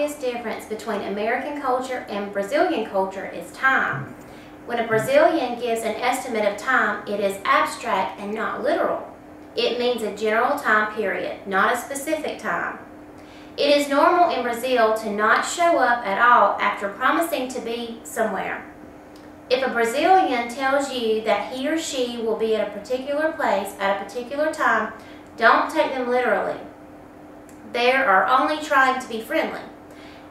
obvious difference between American culture and Brazilian culture is time. When a Brazilian gives an estimate of time, it is abstract and not literal. It means a general time period, not a specific time. It is normal in Brazil to not show up at all after promising to be somewhere. If a Brazilian tells you that he or she will be at a particular place at a particular time, don't take them literally. They are only trying to be friendly.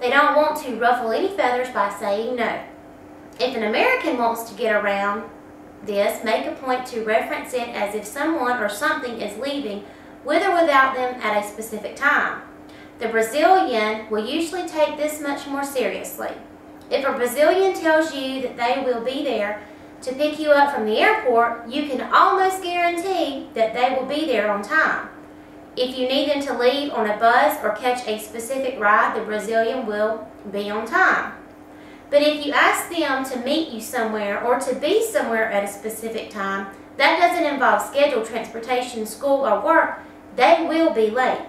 They don't want to ruffle any feathers by saying no. If an American wants to get around this, make a point to reference it as if someone or something is leaving with or without them at a specific time. The Brazilian will usually take this much more seriously. If a Brazilian tells you that they will be there to pick you up from the airport, you can almost guarantee that they will be there on time. If you need them to leave on a bus or catch a specific ride, the Brazilian will be on time. But if you ask them to meet you somewhere or to be somewhere at a specific time, that doesn't involve scheduled transportation, school, or work, they will be late.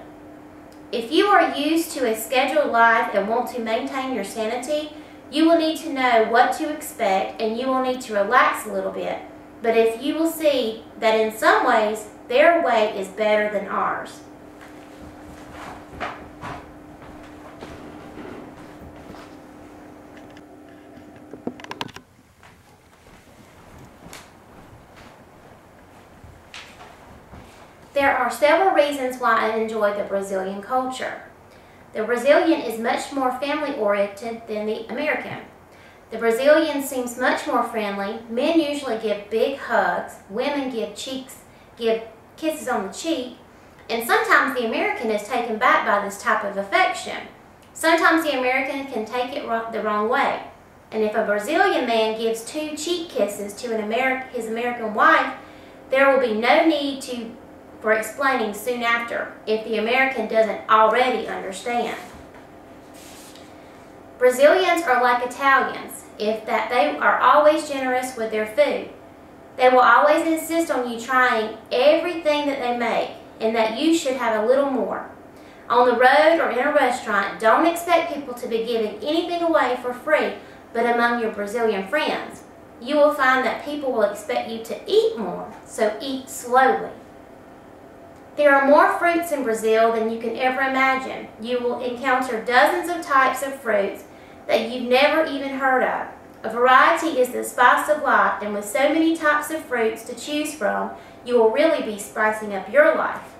If you are used to a scheduled life and want to maintain your sanity, you will need to know what to expect and you will need to relax a little bit. But if you will see that in some ways, their way is better than ours. There are several reasons why I enjoy the Brazilian culture. The Brazilian is much more family-oriented than the American. The Brazilian seems much more friendly. Men usually give big hugs. Women give kisses on the cheek. And sometimes the American is taken back by this type of affection. Sometimes the American can take it the wrong way. And if a Brazilian man gives 2 cheek kisses to his American wife, there will be no need for explaining soon after if the American doesn't already understand. Brazilians are like Italians, in that they are always generous with their food. They will always insist on you trying everything that they make and that you should have a little more. On the road or in a restaurant, don't expect people to be giving anything away for free, but among your Brazilian friends, you will find that people will expect you to eat more, so eat slowly. There are more fruits in Brazil than you can ever imagine. You will encounter dozens of types of fruits that you've never even heard of. A variety is the spice of life, and with so many types of fruits to choose from, you will really be spicing up your life.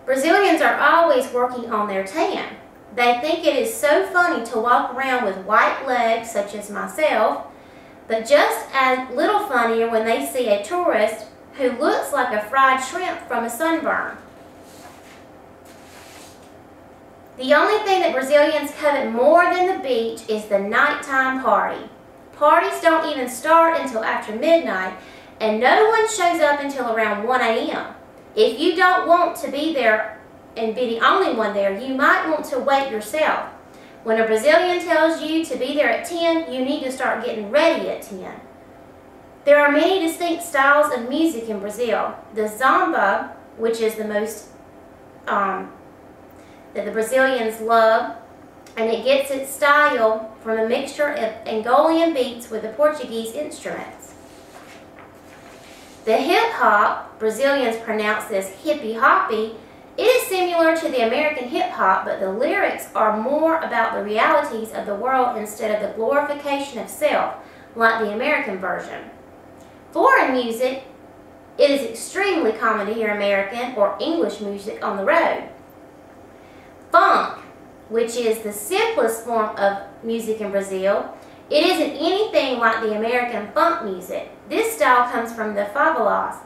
Brazilians are always working on their tan. They think it is so funny to walk around with white legs, such as myself, but just as little funnier when they see a tourist who looks like a fried shrimp from a sunburn. The only thing that Brazilians covet more than the beach is the nighttime party. Parties don't even start until after midnight, and no one shows up until around 1 a.m. If you don't want to be there and be the only one there, you might want to wait yourself. When a Brazilian tells you to be there at 10, you need to start getting ready at 10. There are many distinct styles of music in Brazil. The samba, which is the most that the Brazilians love, and it gets its style from a mixture of Angolan beats with the Portuguese instruments. The hip-hop, Brazilians pronounce this hippy-hoppy, it is similar to the American hip-hop, but the lyrics are more about the realities of the world instead of the glorification of self, like the American version. Foreign music, it is extremely common to hear American or English music on the road. Funk, which is the simplest form of music in Brazil, it isn't anything like the American funk music. This style comes from the favelas,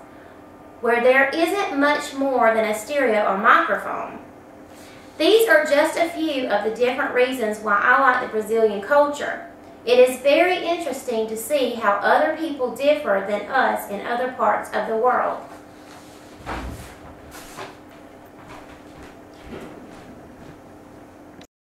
where there isn't much more than a stereo or microphone. These are just a few of the different reasons why I like the Brazilian culture. It is very interesting to see how other people differ than us in other parts of the world.